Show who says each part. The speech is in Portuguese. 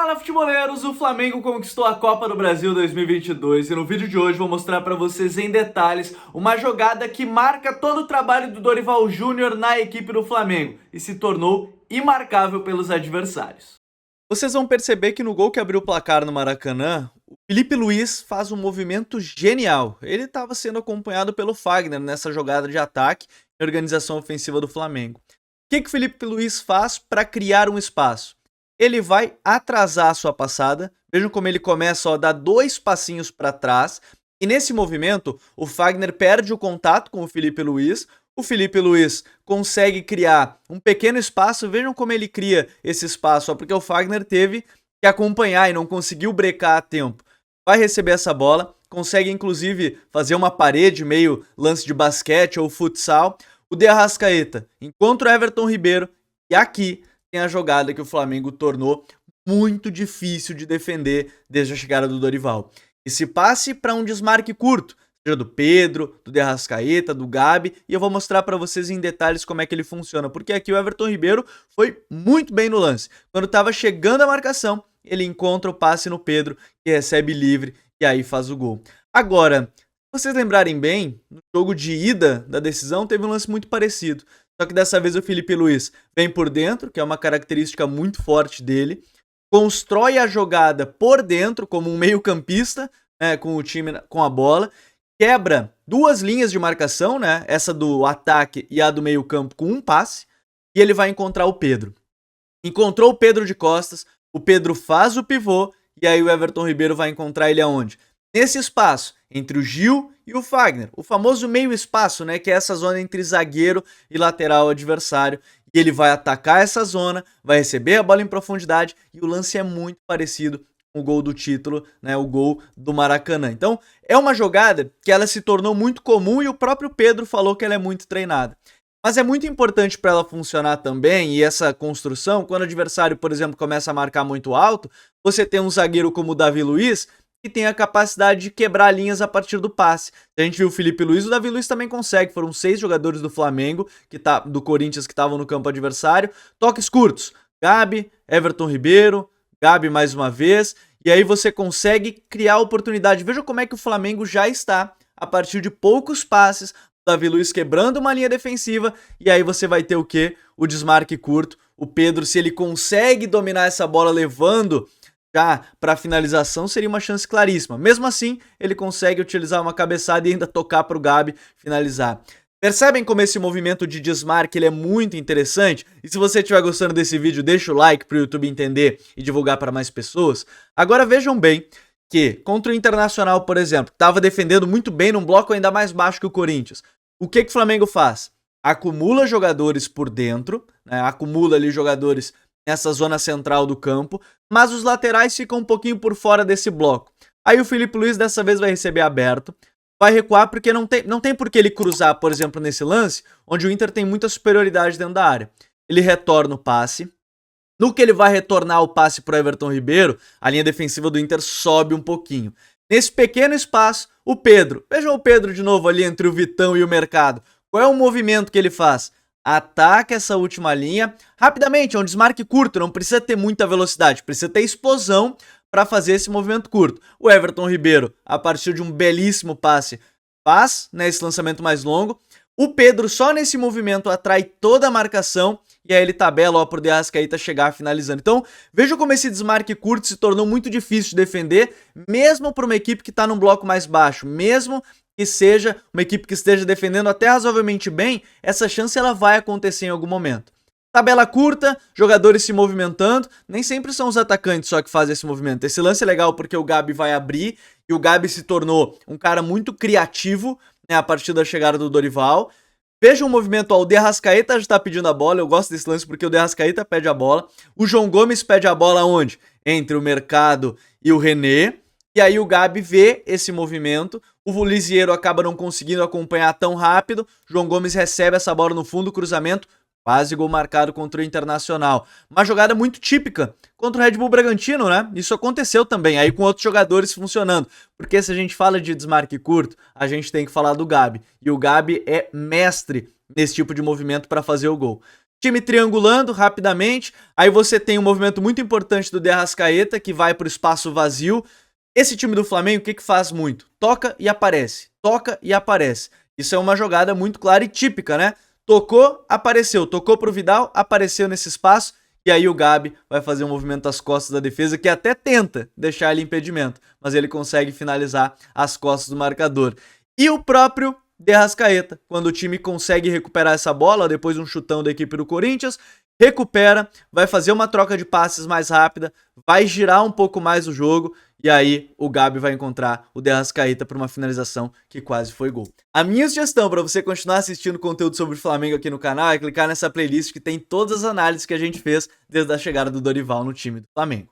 Speaker 1: Fala, futeboleiros! O Flamengo conquistou a Copa do Brasil 2022 e no vídeo de hoje vou mostrar para vocês em detalhes uma jogada que marca todo o trabalho do Dorival Júnior na equipe do Flamengo e se tornou imarcável pelos adversários. Vocês vão perceber que no gol que abriu o placar no Maracanã, o Filipe Luís faz um movimento genial. Ele estava sendo acompanhado pelo Fagner nessa jogada de ataque e organização ofensiva do Flamengo. O que o Filipe Luís faz para criar um espaço? Ele vai atrasar a sua passada. Vejam como ele começa a dar 2 passinhos para trás. E nesse movimento, o Fagner perde o contato com o Filipe Luís. O Filipe Luís consegue criar um pequeno espaço. Vejam como ele cria esse espaço, só porque o Fagner teve que acompanhar e não conseguiu brecar a tempo. Vai receber essa bola, consegue inclusive fazer uma parede, meio lance de basquete ou futsal. O De Arrascaeta encontra o Everton Ribeiro e aqui tem a jogada que o Flamengo tornou muito difícil de defender desde a chegada do Dorival. Esse passe para um desmarque curto, seja do Pedro, do De Arrascaeta, do Gabi, e eu vou mostrar para vocês em detalhes como é que ele funciona, porque aqui o Everton Ribeiro foi muito bem no lance. Quando estava chegando a marcação, ele encontra o passe no Pedro, que recebe livre e aí faz o gol. Agora, se vocês lembrarem bem, no jogo de ida da decisão teve um lance muito parecido. Só que dessa vez o Filipe Luís vem por dentro, que é uma característica muito forte dele, constrói a jogada por dentro como um meio-campista, né, com o time com a bola, quebra 2 linhas de marcação, né, essa do ataque e a do meio-campo com um passe, e ele vai encontrar o Pedro. Encontrou o Pedro de costas, o Pedro faz o pivô, e aí o Everton Ribeiro vai encontrar ele aonde? Nesse espaço, entre o Gil e o Fagner, o famoso meio espaço, né, que é essa zona entre zagueiro e lateral adversário, e ele vai atacar essa zona, vai receber a bola em profundidade, e o lance é muito parecido com o gol do título, né, o gol do Maracanã. Então, é uma jogada que ela se tornou muito comum e o próprio Pedro falou que ela é muito treinada. Mas é muito importante para ela funcionar também, e essa construção, quando o adversário, por exemplo, começa a marcar muito alto, você tem um zagueiro como o Davi Luiz, que tem a capacidade de quebrar linhas a partir do passe. A gente viu o Filipe Luís, o Davi Luiz também consegue. Foram 6 jogadores do Flamengo, do Corinthians, que estavam no campo adversário. Toques curtos, Gabi, Everton Ribeiro, Gabi mais uma vez, e aí você consegue criar oportunidade. Veja como é que o Flamengo já está, a partir de poucos passes, o Davi Luiz quebrando uma linha defensiva, e aí você vai ter o quê? O desmarque curto. O Pedro, se ele consegue dominar essa bola levando já para finalização, seria uma chance claríssima. Mesmo assim, ele consegue utilizar uma cabeçada e ainda tocar para o Gabi finalizar. Percebem como esse movimento de desmarque ele é muito interessante? E se você estiver gostando desse vídeo, deixa o like para o YouTube entender e divulgar para mais pessoas. Agora vejam bem que contra o Internacional, por exemplo, estava defendendo muito bem num bloco ainda mais baixo que o Corinthians. O que o Flamengo faz? Acumula jogadores por dentro, né? Acumula ali jogadores nessa zona central do campo, mas os laterais ficam um pouquinho por fora desse bloco. Aí o Filipe Luís dessa vez vai receber aberto, vai recuar porque não tem por que ele cruzar, por exemplo, nesse lance, onde o Inter tem muita superioridade dentro da área. Ele retorna o passe. No que ele vai retornar o passe para o Everton Ribeiro, a linha defensiva do Inter sobe um pouquinho. Nesse pequeno espaço, o Pedro, vejam o Pedro de novo ali entre o Vitão e o Mercado. Qual é o movimento que ele faz? Ataca essa última linha rapidamente, é um desmarque curto, não precisa ter muita velocidade, precisa ter explosão para fazer esse movimento curto. O Everton Ribeiro, a partir de um belíssimo passe, faz, né, esse lançamento mais longo. O Pedro só nesse movimento atrai toda a marcação e aí ele tabela para o De Arrascaeta chegar finalizando. Então veja como esse desmarque curto se tornou muito difícil de defender, mesmo para uma equipe que está num bloco mais baixo, mesmo que seja uma equipe que esteja defendendo até razoavelmente bem, essa chance ela vai acontecer em algum momento. Tabela curta, jogadores se movimentando, nem sempre são os atacantes só que fazem esse movimento. Esse lance é legal porque o Gabi vai abrir e o Gabi se tornou um cara muito criativo, né, a partir da chegada do Dorival. Veja o movimento, ó, o De Arrascaeta já está pedindo a bola, eu gosto desse lance porque o De Arrascaeta pede a bola. O João Gomes pede a bola onde? Entre o Mercado e o René. E aí o Gabi vê esse movimento, o Lisieiro acaba não conseguindo acompanhar tão rápido, João Gomes recebe essa bola no fundo, cruzamento, quase gol marcado contra o Internacional. Uma jogada muito típica contra o Red Bull Bragantino, né? Isso aconteceu também, aí com outros jogadores funcionando. Porque se a gente fala de desmarque curto, a gente tem que falar do Gabi. E o Gabi é mestre nesse tipo de movimento para fazer o gol. time triangulando rapidamente, aí você tem um movimento muito importante do De Arrascaeta, que vai para o espaço vazio. Esse time do Flamengo, o que faz muito? Toca e aparece, toca e aparece. Isso é uma jogada muito clara e típica, né? Tocou, apareceu, tocou pro Vidal, apareceu nesse espaço, e aí o Gabi vai fazer um movimento às costas da defesa, que até tenta deixar ele impedimento, mas ele consegue finalizar às costas do marcador. E o próprio De Arrascaeta, quando o time consegue recuperar essa bola, depois de um chutão da equipe do Corinthians, recupera, vai fazer uma troca de passes mais rápida, vai girar um pouco mais o jogo, e aí o Gabi vai encontrar o De Arrascaeta para uma finalização que quase foi gol. A minha sugestão para você continuar assistindo conteúdo sobre o Flamengo aqui no canal é clicar nessa playlist que tem todas as análises que a gente fez desde a chegada do Dorival no time do Flamengo.